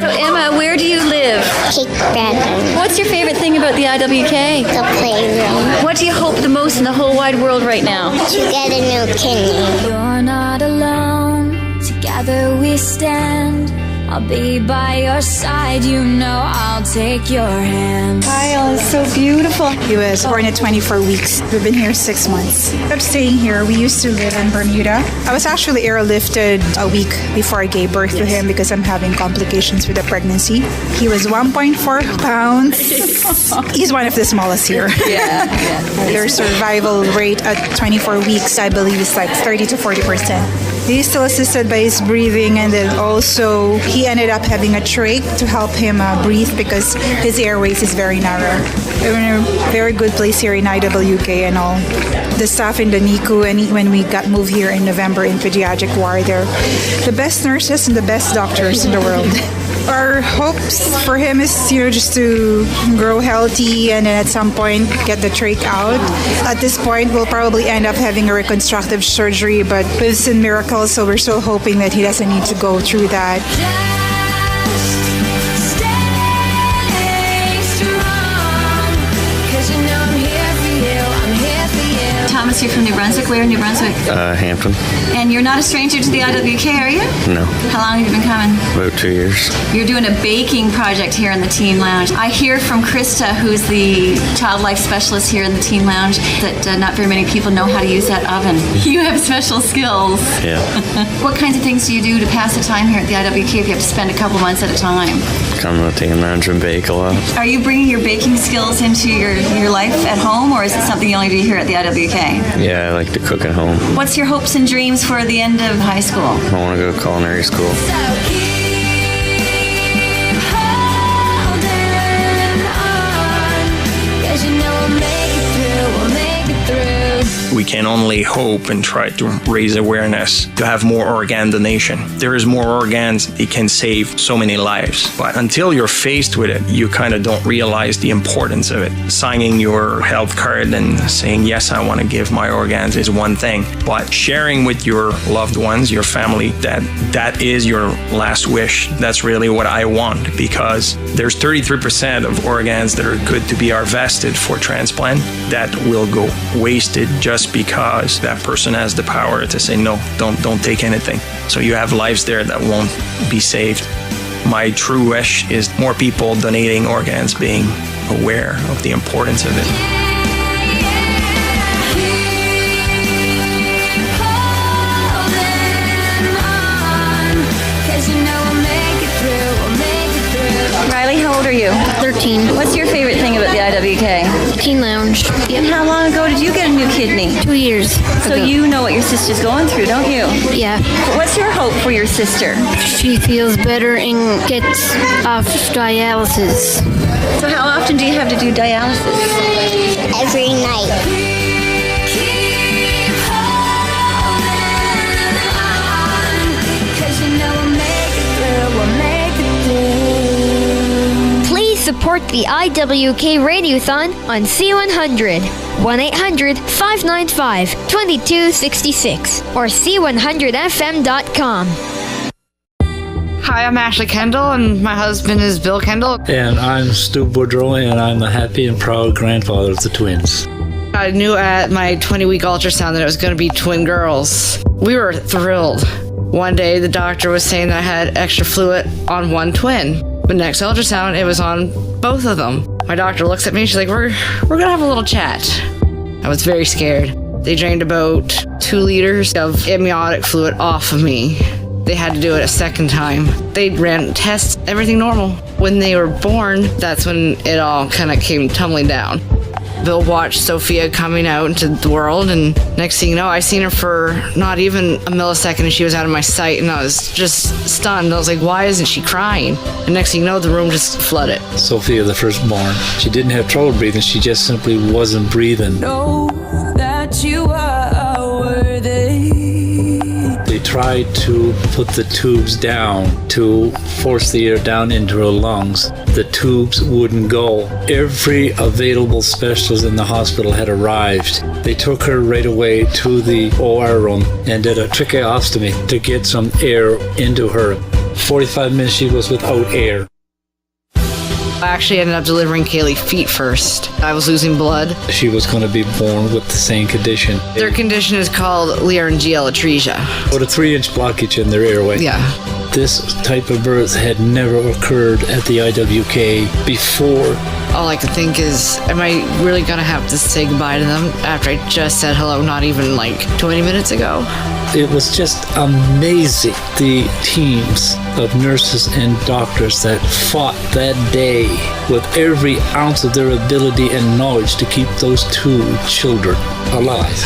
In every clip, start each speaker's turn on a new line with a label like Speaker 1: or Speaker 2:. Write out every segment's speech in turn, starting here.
Speaker 1: Emma, where do you live?
Speaker 2: Cape Breton.
Speaker 1: What's your favorite thing about the IWK?
Speaker 2: The playroom.
Speaker 1: What do you hope the most in the whole wide world right now?
Speaker 2: To get a new kidney.
Speaker 3: You're not alone, together we stand. I'll be by your side, you know I'll take your hand.
Speaker 4: Kyle is so beautiful. He was born at 24 weeks. We've been here 6 months. I'm staying here. We used to live in Bermuda. I was actually airlifted a week before I gave birth to him because I'm having complications with the pregnancy. He was 1.4 pounds. He's one of the smallest here.
Speaker 1: Yeah.
Speaker 4: Their survival rate at 24 weeks, I believe, is like 30 to 40%. He's still assisted by his breathing, and then also he ended up having a trach to help him breathe because his airways is very narrow. We're in a very good place here in IWK and all. The staff in the NICU, and when we got moved here in November in pediatric ward, they're the best nurses and the best doctors in the world. Our hopes for him is, just to grow healthy and then at some point get the trach out. At this point, we'll probably end up having a reconstructive surgery, but we've seen miracles, so we're still hoping that he doesn't need to go through that.
Speaker 3: Just stay strong, 'cause you know I'm here for you, I'm here for you.
Speaker 1: Thomas, you're from New Brunswick. Where in New Brunswick?
Speaker 5: Hampton.
Speaker 1: And you're not a stranger to the IWK, are you?
Speaker 5: No,
Speaker 1: How long have you been coming?
Speaker 5: about 2 years.
Speaker 1: You're doing a baking project here in the Teen Lounge. I hear from Krista, who's the child life specialist here in the Teen Lounge, that not very many people know how to use that oven. You have special skills.
Speaker 5: Yeah,
Speaker 1: What kinds of things do you do to pass the time here at the IWK if you have to spend a couple months at a time?
Speaker 5: come to the team lounge and bake a lot.
Speaker 1: Are you bringing your baking skills into your life at home, or is it something you only do here at the IWK?
Speaker 5: Yeah, I like to cook at home.
Speaker 1: What's your hopes and dreams for the end of high school?
Speaker 5: I want to go to culinary school.
Speaker 3: So keep holding on, 'cause you know we'll make it through, we'll make it through.
Speaker 6: We can only hope and try to raise awareness to have more organ donation. There is more organs, it can save so many lives. But until you're faced with it, you kind of don't realize the importance of it. Signing your health card and saying, yes, I want to give my organs is one thing. But sharing with your loved ones, your family, that is your last wish. That's really what I want, because there's 33% of organs that are good to be harvested for transplant that will go wasted just because that person has the power to say, no, don't take anything. So you have lives there that won't be saved. My true wish is more people donating organs, being aware of the importance of it.
Speaker 1: Riley, how old are you?
Speaker 2: 13.
Speaker 1: What's your favorite thing about the IWK?
Speaker 2: Teen Lounge.
Speaker 1: And how long ago did you get a new kidney?
Speaker 2: 2 years.
Speaker 1: So you know what your sister's going through, don't you?
Speaker 2: Yeah.
Speaker 1: What's your hope for your sister?
Speaker 2: She feels better and gets off dialysis.
Speaker 1: So how often do you have to do dialysis?
Speaker 2: Every night. Please support the IWK Radiothon on C100. 1-800-595-2266 or C100FM.com.
Speaker 7: Hi, I'm Ashley Kendall, and my husband is Bill Kendall.
Speaker 8: And I'm Stu Boudreau, and I'm the happy and proud grandfather of the twins.
Speaker 7: I knew at my 20-week ultrasound that it was going to be twin girls. We were thrilled. One day, the doctor was saying that I had extra fluid on one twin. But next ultrasound, it was on both of them. My doctor looks at me, she's like, we're going to have a little chat. I was very scared. They drained about 2 liters of amniotic fluid off of me. They had to do it a second time. They ran tests, everything normal. When they were born, that's when it all kind of came tumbling down. Bill watched Sophia coming out into the world, and next thing you know, I seen her for not even a millisecond and she was out of my sight, and I was just stunned. I was like, why isn't she crying? And next thing you know, the room just flooded.
Speaker 8: Sophia, the firstborn, she didn't have trouble breathing, she just simply wasn't breathing.
Speaker 3: Know that you are worthy.
Speaker 8: they tried to put the tubes down to force the air down into her lungs. The tubes wouldn't go. Every available specialist in the hospital had arrived. They took her right away to the OR room and did a tracheostomy to get some air into her. 45 minutes she was without air.
Speaker 7: I actually ended up delivering Kaylee feet first. I was losing blood.
Speaker 8: She was going to be born with the same condition.
Speaker 7: Their condition is called laryngeal atresia.
Speaker 8: With a 3-inch blockage in their airway.
Speaker 7: Yeah.
Speaker 8: This type of birth had never occurred at the IWK before.
Speaker 7: All I could think is, am I really gonna have to say goodbye to them after I just said hello not even like 20 minutes ago?
Speaker 8: It was just amazing, the teams of nurses and doctors that fought that day with every ounce of their ability and knowledge to keep those 2 children alive.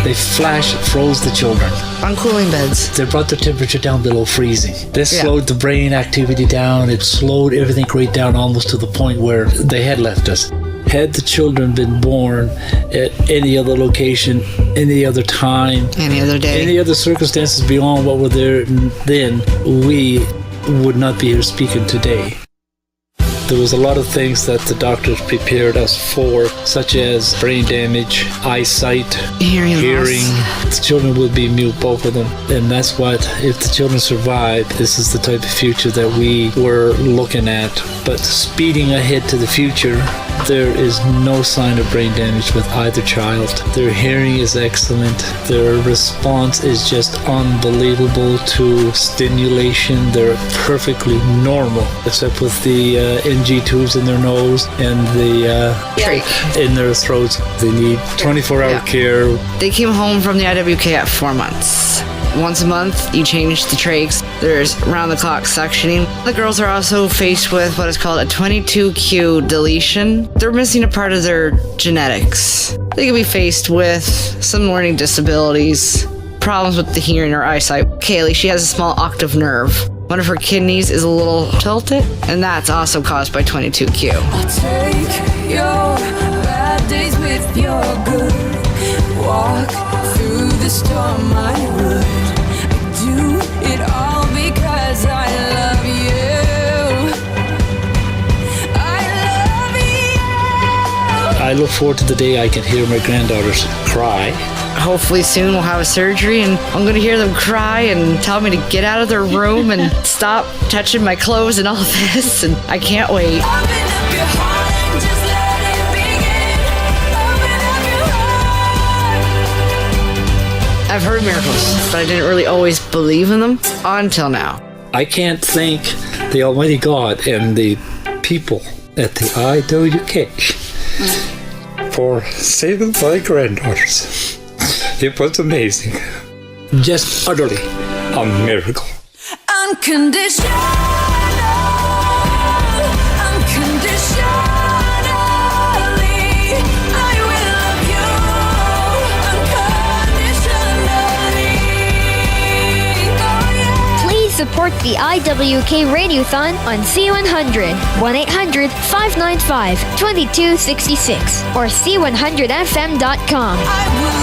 Speaker 8: They flash froze the children.
Speaker 7: On cooling beds.
Speaker 8: They brought the temperature down below freezing. This slowed the brain activity down. It slowed everything right down almost to the point where they had left us. Had the children been born at any other location, any other time,
Speaker 7: any other day,
Speaker 8: any other circumstances beyond what were there then, we would not be here speaking today. There was a lot of things that the doctors prepared us for, such as brain damage, eyesight,
Speaker 7: hearing.
Speaker 8: The children would be mute, both of them. And that's what, if the children survived, this is the type of future that we were looking at. But speeding ahead to the future, there is no sign of brain damage with either child. Their hearing is excellent. Their response is just unbelievable to stimulation. They're perfectly normal, except with the NG tubes in their nose and the in their throats. They need 24-hour care.
Speaker 7: They came home from the IWK at 4 months. Once a month, you change the trachs. There's round-the-clock suctioning. The girls are also faced with what is called a 22q deletion. They're missing a part of their genetics. They can be faced with some learning disabilities, problems with the hearing or eyesight. Kaylee, she has a small octave nerve. One of her kidneys is a little tilted, and that's also caused by 22q.
Speaker 3: I'll take your bad days with your good. Walk through the storm I would. I do it all because I love you. I love you.
Speaker 8: I look forward to the day I can hear my granddaughters cry.
Speaker 7: Hopefully soon we'll have a surgery and I'm gonna hear them cry and tell me to get out of their room and stop touching my clothes and all this, and I can't wait.
Speaker 3: Open up your heart and just let it begin. Open up your heart.
Speaker 7: I've heard miracles, but I didn't really always believe in them until now.
Speaker 8: I can't thank the Almighty God and the people at the IWK for saving my granddaughters. It was amazing. Just utterly a miracle.
Speaker 3: Unconditional, unconditionally, I will love you unconditionally. Oh yeah.
Speaker 2: Please support the IWK Radiothon on C100, 1-800-595-2266, or C100FM.com.
Speaker 3: I will